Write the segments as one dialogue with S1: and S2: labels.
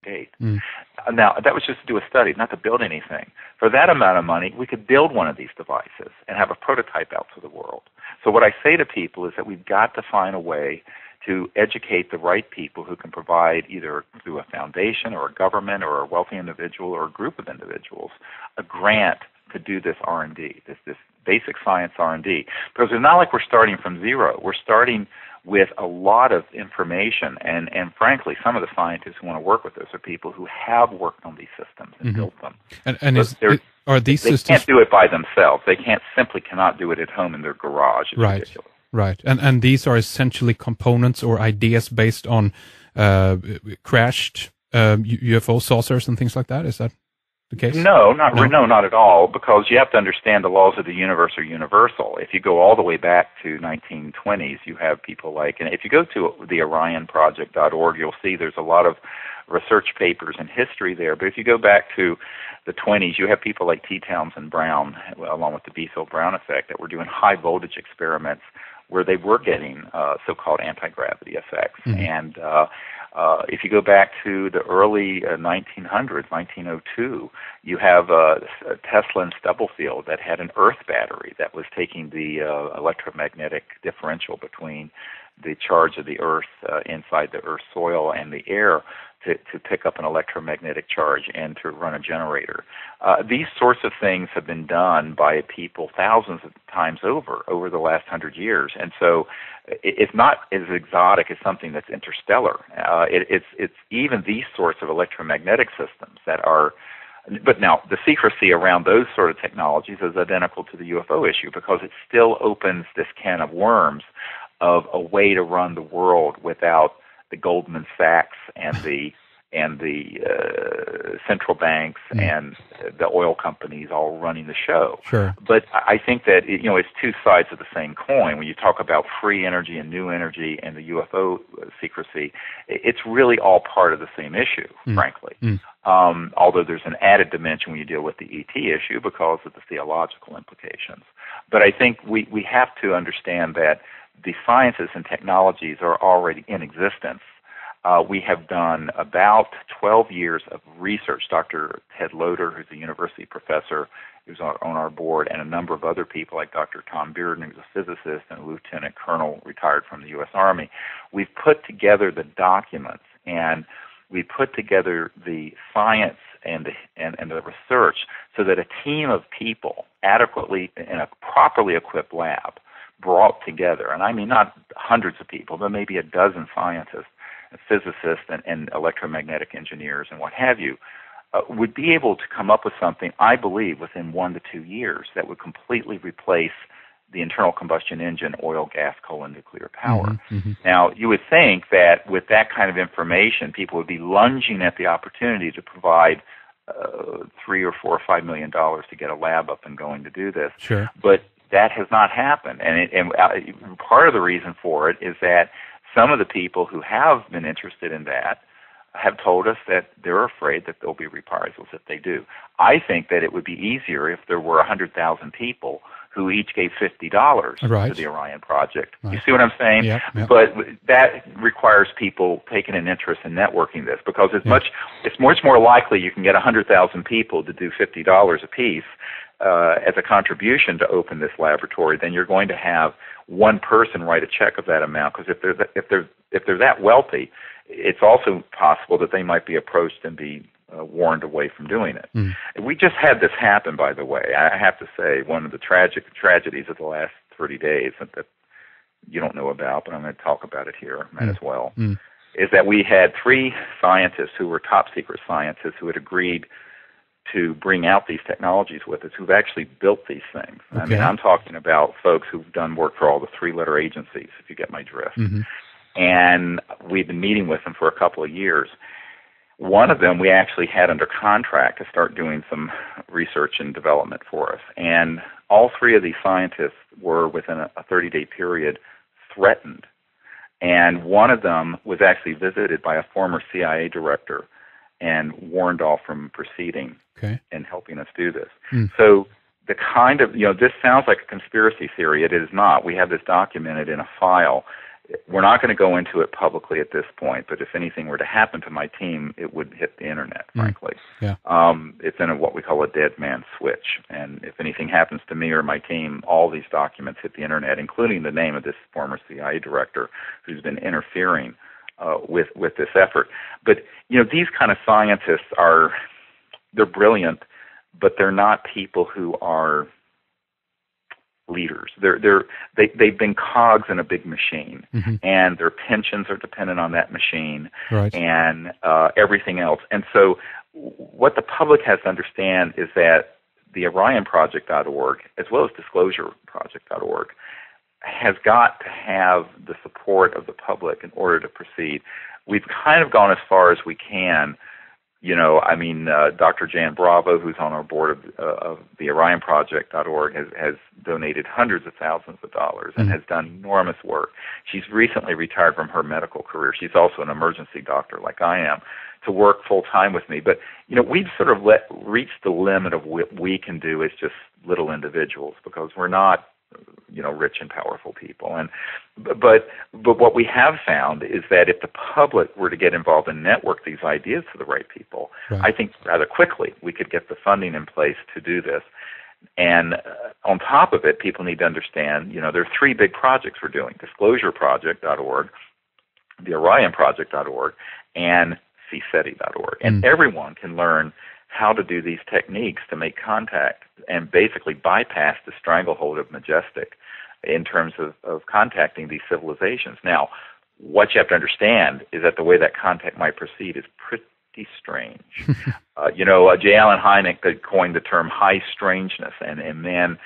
S1: gate. Now, that was just to do a study, not to build anything. For that amount of money, we could build one of these devices and have a prototype out to the world. So what I say to people is that we've got to find a way to educate the right people who can provide, either through a foundation or a government or a wealthy individual or a group of individuals, a grant to do this R&D, this basic science R&D. Because it's not like we're starting from zero. We're starting with a lot of information, and frankly, some of the scientists who want to work with us are people who have worked on these systems and built them.
S2: And are these systems...
S1: They can't do it by themselves. They cannot do it at home in their garage. It's ridiculous.
S2: Right. And these are essentially components or ideas based on crashed UFO saucers and things like that? Is that the case?
S1: No, not at all, because you have to understand the laws of the universe are universal. If you go all the way back to 1920s, you have people like, and if you go to the OrionProject.org, you'll see there's a lot of research papers and history there. But if you go back to the 20s, you have people like T. Townsend Brown, along with the Beefield-Brown effect, that were doing high voltage experiments where they were getting so-called anti-gravity effects. And if you go back to the early 1900s, 1902, you have Tesla and Stubblefield that had an Earth battery that was taking the electromagnetic differential between the charge of the Earth inside the Earth's soil and the air to pick up an electromagnetic charge and to run a generator. These sorts of things have been done by people thousands of times over the last 100 years, and so it's not as exotic as something that's interstellar. It's even these sorts of electromagnetic systems that are. But now, the secrecy around those sort of technologies is identical to the UFO issue, because it still opens this can of worms of a way to run the world without the Goldman Sachs and the central banks and the oil companies all running the show.
S2: Sure.
S1: But I think that it's two sides of the same coin. When you talk about free energy and new energy and the UFO secrecy, it's really all part of the same issue, frankly. Although there's an added dimension when you deal with the ET issue because of the theological implications. But I think we have to understand that the sciences and technologies are already in existence. We have done about 12 years of research. Dr. Ted Loder, who's a university professor, who's on our board, and a number of other people like Dr. Tom Bearden, who's a physicist and a lieutenant colonel retired from the U.S. Army. We've put together the documents, and we put together the science and the research so that a team of people adequately in a properly equipped lab brought together, and I mean not hundreds of people, but maybe a dozen scientists, and physicists, and electromagnetic engineers, and what have you, would be able to come up with something, I believe, within 1 to 2 years that would completely replace the internal combustion engine, oil, gas, coal, and nuclear power. Now, you would think that with that kind of information, people would be lunging at the opportunity to provide $3 or $4 or $5 million to get a lab up and going to do this.
S2: Sure.
S1: But that has not happened, and part of the reason for it is that some of the people who have been interested in that have told us that they're afraid that there'll be reprisals if they do. I think that it would be easier if there were 100,000 people who each gave $50 to the Orion Project. Right. You see what I'm saying?
S2: Yep.
S1: But that requires people taking an interest in networking this, because it's much more likely you can get 100,000 people to do $50 apiece as a contribution to open this laboratory than you're going to have one person write a check of that amount. Because if they're that wealthy, it's also possible that they might be approached and be warned away from doing it. We just had this happen, by the way. I have to say, one of the tragedies of the last 30 days that you don't know about, but I'm going to talk about it here as well, is that we had 3 scientists who were top secret scientists who had agreed to bring out these technologies with us, who've actually built these things. Okay. I mean, I'm talking about folks who've done work for all the 3-letter agencies, if you get my drift. And we've been meeting with them for a couple of years. One of them we actually had under contract to start doing some research and development for us. And all 3 of these scientists were, within a 30-day period, threatened. And one of them was actually visited by a former CIA director and warned off from proceeding and helping us do this. So the kind of, this sounds like a conspiracy theory. It is not. We have this documented in a file. we're not going to go into it publicly at this point, but if anything were to happen to my team, it would hit the internet, frankly.
S2: Yeah.
S1: It's in what we call a dead man switch. And if anything happens to me or my team, all these documents hit the internet, including the name of this former CIA director who's been interfering with this effort. But, these kind of scientists they're brilliant, but they're not people who are leaders. They've been cogs in a big machine, and their pensions are dependent on that machine,
S2: right,
S1: and everything else. And so what the public has to understand is that the OrionProject.org, as well as DisclosureProject.org, has got to have the support of the public in order to proceed. We've kind of gone as far as we can. Dr. Jan Bravo, who's on our board of the OrionProject.org, has donated hundreds of thousands of dollars and has done enormous work. She's recently retired from her medical career. She's also an emergency doctor like I am, to work full-time with me. But, we've sort of reached the limit of what we can do as just little individuals, because we're not rich and powerful people. But what we have found is that if the public were to get involved and network these ideas to the right people, right, I think rather quickly we could get the funding in place to do this. And on top of it, people need to understand, there are three big projects we're doing: DisclosureProject.org, the OrionProject.org, and CSETI.org. And everyone can learn how to do these techniques to make contact and basically bypass the stranglehold of Majestic in terms of contacting these civilizations. Now, what you have to understand is that the way that contact might proceed is pretty strange. J. Allen Hynek coined the term high strangeness, and then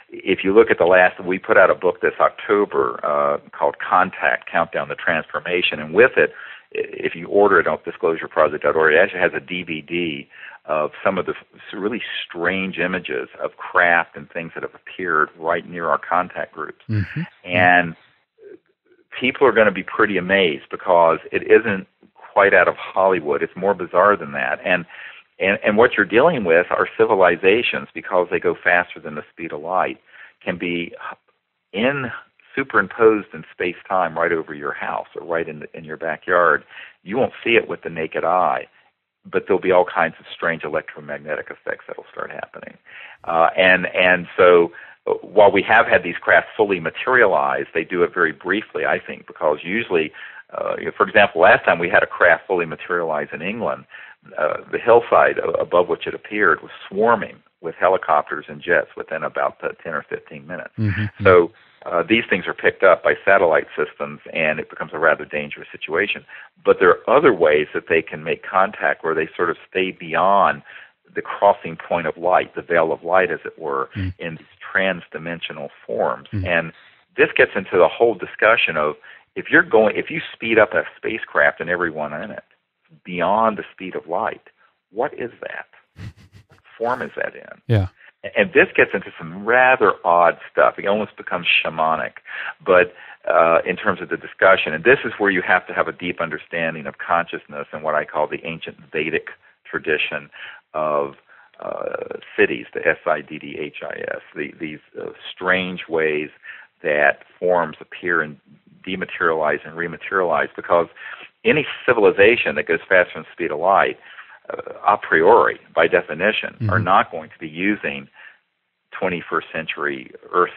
S1: if you look at we put out a book this October called Contact, Countdown to Transformation, and with it, if you order it on DisclosureProject.org, it actually has a DVD of some of the really strange images of craft and things that have appeared right near our contact groups. And people are going to be pretty amazed, because it isn't quite out of Hollywood. It's more bizarre than that. And what you're dealing with are civilizations, because they go faster than the speed of light, can be superimposed in space-time right over your house or right in your backyard. You won't see it with the naked eye, but there'll be all kinds of strange electromagnetic effects that'll start happening. And so while we have had these craft fully materialize, they do it very briefly, I think, because usually, for example, last time we had a craft fully materialize in England, the hillside above which it appeared was swarming with helicopters and jets within about 10 or 15 minutes. So these things are picked up by satellite systems, and it becomes a rather dangerous situation. But there are other ways that they can make contact where they sort of stay beyond the crossing point of light, the veil of light, as it were, in these trans-dimensional forms. And this gets into the whole discussion of if you speed up a spacecraft and everyone in it beyond the speed of light, what is that? What form is that in?
S2: Yeah.
S1: And this gets into some rather odd stuff. It almost becomes shamanic, but in terms of the discussion. And this is where you have to have a deep understanding of consciousness and what I call the ancient Vedic tradition of siddhis, the SIDDHIS, these strange ways that forms appear and dematerialize and rematerialize, because any civilization that goes faster than the speed of light, a priori, by definition, are not going to be using 21st century Earth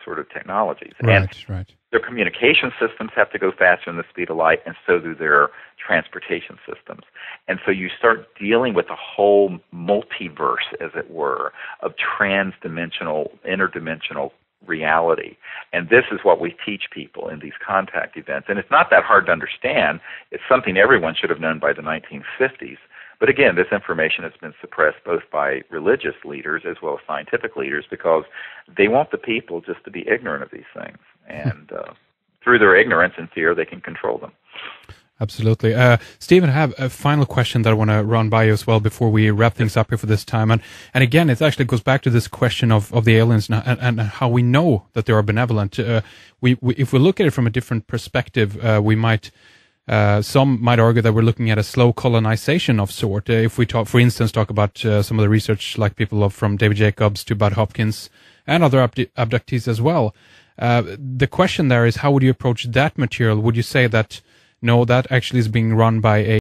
S1: sort of technologies.
S2: Right.
S1: Their communication systems have to go faster than the speed of light, and so do their transportation systems. And so you start dealing with a whole multiverse, as it were, of trans-dimensional, interdimensional reality. And this is what we teach people in these contact events. And it's not that hard to understand. It's something everyone should have known by the 1950s. But again, this information has been suppressed both by religious leaders as well as scientific leaders, because they want the people just to be ignorant of these things. And through their ignorance and fear, they can control them.
S2: Absolutely. Stephen, I have a final question that I want to run by you as well before we wrap things up here for this time. And again, it actually goes back to this question of the aliens and how we know that they are benevolent. If we look at it from a different perspective, we might... some might argue that we're looking at a slow colonization of sort. If we talk, for instance, about some of the research, like people from David Jacobs to Bud Hopkins and other abductees as well. The question there is, how would you approach that material? Would you say that no, that actually is being run by a